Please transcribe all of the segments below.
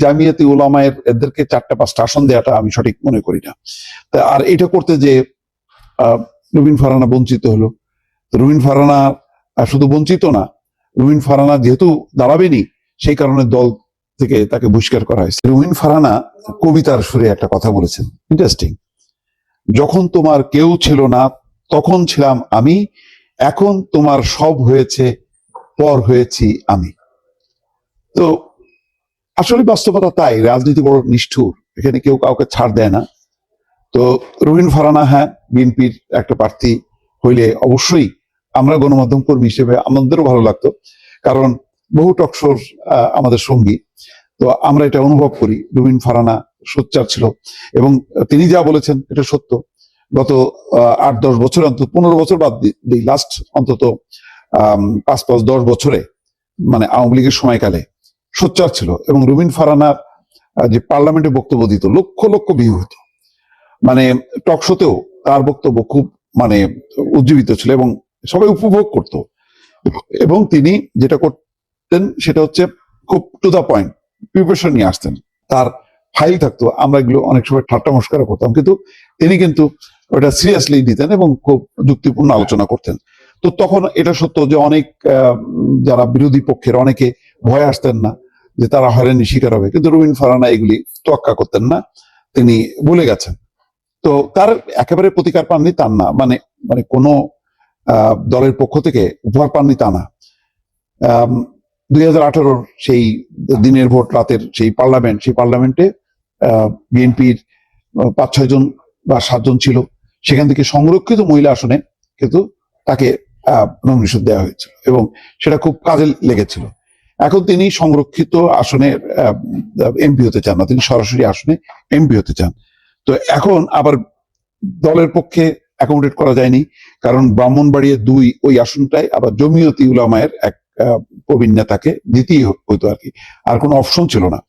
জামিয়াতে উলামায়ের এদেরকে 4-5টা আসন দেওয়াটা আমি সঠিক মনে করি না। আর এটা করতে যে রুমিন ফারহানা বঞ্চিত হলো। রুমিন ফারহানা শুধু বঞ্চিত না, রুমিন ফারহানা যেহেতু দাঁড়াবেনি সেই কারণে দল থেকে তাকে বহিষ্কার করা হয়েছে। রুমিন ফারহানা কবিতার সুরে একটা কথা বলেছেন, ইন্টারেস্টিং। যখন তোমার কেউ ছিল না তখন ছিলাম আমি, এখন তোমার সব হয়েছে, পর হয়েছি আমি। তো আসলে বাস্তবতা তাই, রাজনীতি বড় নিষ্ঠুর, এখানে কেউ কাউকে ছাড় দেয় না। তো রুমিন ফারহানা হ্যাঁ বিএনপির একটা প্রার্থী হইলে অবশ্যই আমরা গণমাধ্যম কর্মী হিসেবে আমাদেরও ভালো লাগতো, কারণ বহু টকশোর আমাদের সঙ্গী। তো আমরা এটা অনুভব করি, রুমিন ফারহানা সোচ্চার ছিল এবং তিনি যা বলেছেন এটা সত্য। গত 8-10 বছরে, অন্তত 15 বছর বাদ দিই, লাস্ট অন্তত 5-10 বছরে মানে আওয়ামী লীগের সময়কালে সোচ্চার ছিল। এবং রুমিন ফারহানার যে পার্লামেন্টে বক্তব্য দিত, লক্ষ লক্ষ ভিউ হতো, মানে টকশোতেও তার বক্তব্য খুব মানে উজ্জীবিত ছিল এবং সবাই উপভোগ করত। এবং তিনি যেটা করতেন সেটা হচ্ছে খুব টু দা পয়েন্ট, প্রিপারেশন নিয়ে আসতেন, তার ফাইল থাকতো, আমরা এগুলো অনেক সময় ঠাট্টা মস্করা করতাম, কিন্তু তিনি কিন্তু ওটা সিরিয়াসলি নিতেন এবং খুব যুক্তিপূর্ণ আলোচনা করতেন। তো তখন এটা সত্য যে অনেক যারা বিরোধী পক্ষের অনেকে ভয় আসতেন না যে তারা হয়রানি শিকার হবে, কিন্তু রুমিন ফারহানা এগুলি তোয়াক্কা করতেন না, তিনি বলে গেছেন। তো তার একেবারে প্রতিকার পাননি তা না, মানে মানে কোনো দলের পক্ষ থেকে উপহার পাননি তা না। 2018 সেই দিনের ভোট রাতের সেই পার্লামেন্টে বিএনপির 5-6 জন বা 7 জন ছিল, সেখান থেকে সংরক্ষিত মহিলা আসনে কিন্তু তাকে নমিনেশন দেওয়া হয়েছিল এবং সেটা খুব কাজে লেগেছিল। এখন তিনি সংরক্ষিত আসনে এমপি হতে চান না, তিনি সরাসরি আসনে এমপি হতে চান। তো এখন আবার দলের পক্ষে অ্যাকোমোডেট করা যায়নি, কারণ ব্রাহ্মণবাড়িয়া 2 ওই আসনটায় আবার জমিয়তে উলামায়ের এক প্রবীণ নেতাকে দিতেই হইতো আর কি, আর কোনো অপশন ছিল না।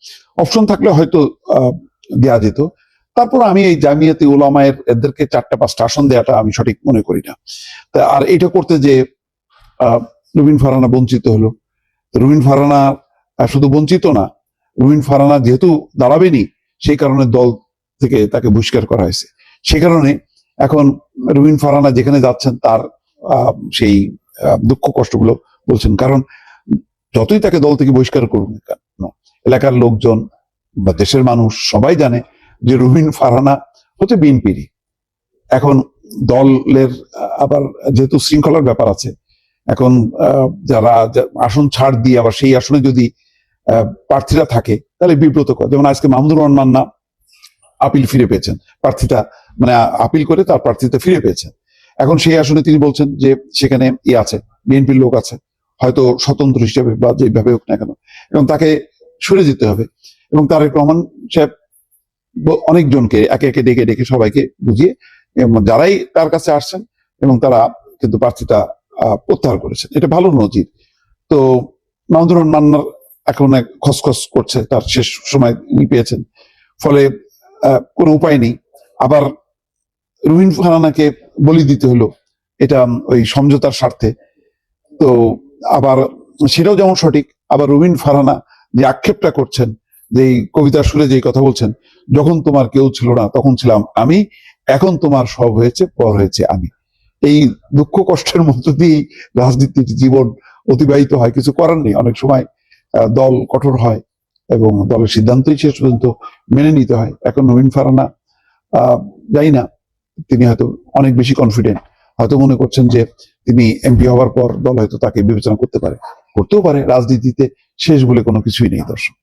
অপশন থাকলে হয়তো দেওয়া যেত। তারপর আমি এই জামিয়াতে উলামায়ের এদেরকে 4-5টা আসন দেওয়াটা আমি সঠিক মনে করি না। আর এটা করতে যে রুমিন ফারহানা বঞ্চিত হলো। রুমিন ফারহানা শুধু বঞ্চিত না, রুমিন ফারহানা যেহেতু দাঁড়াবেনি সেই কারণে দল থেকে তাকে বহিষ্কার করা হয়েছে। সে কারণে এখন রুমিন ফারহানা যেখানে যাচ্ছেন তার সেই দুঃখ কষ্টগুলো বলছেন, কারণ যতই তাকে দল থেকে বহিষ্কার করুন কেন, এলাকার লোকজন বা দেশের মানুষ সবাই জানে যে রুমিন ফারহানা হচ্ছে বিএনপিরই। এখন দলের আবার যেহেতু শৃঙ্খলার ব্যাপার আছে, এখন যারা আসন ছাড় দিয়ে আবার সেই আসনে যদি প্রার্থীরা থাকে তাহলে বিব্রতকর। যেমন আজকে মাহমুদুর রহমান মান্না আপিল ফিরে পেয়েছেন, প্রার্থিতা মানে আপিল করে তার প্রার্থিতা ফিরে পেয়েছেন। এখন সেই আসনে তিনি বলছেন যে সেখানে আছে, বিএনপির লোক আছে, হয়তো স্বতন্ত্র হিসেবে বা যেভাবে হোক না কেন, এবং তাকে সরে যেতে হবে। এবং তারেক রহমান সাহেব অনেকজনকে একে একে ডেকে ডেকে সবাইকে বুঝিয়ে যারাই তার কাছে আসছেন এবং তারা কিন্তু প্রার্থিতা প্রত্যাহার করেছেন, এটা ভালো নজির। তো মাহমুদুর রহমান মান্নার এখন এক খসখস করছে, তার শেষ সময় পেয়েছেন, ফলে কোনো উপায় নেই। আবার রুমিন ফারহানাকে বলি দিতে হলো, এটা ওই সমঝোতার স্বার্থে। তো আবার সেটাও যেমন সঠিক, আবার রুমিন ফারহানা যে আক্ষেপটা করছেন, যে কবিতার সুরে যে কথা বলছেন, যখন তোমার কেউ ছিল না তখন ছিলাম আমি, এখন তোমার সব হয়েছে, পর হয়েছে আমি। এই দুঃখ কষ্টের মধ্য দিয়েই রাজনীতির জীবন অতিবাহিত হয়, কিছু করার নেই। অনেক সময় দল কঠোর হয় এবং দলের সিদ্ধান্তই শেষ পর্যন্ত মেনে নিতে হয়। এখন রুমিন ফারহানা জানি না, তিনি হয়তো অনেক বেশি কনফিডেন্ট, হয়তো মনে করছেন যে তিনি এমপি হওয়ার পর দল হয়তো তাকে বিবেচনা করতেও পারে। রাজনীতিতে শেষ বলে কোনো কিছুই নেই দর্শক।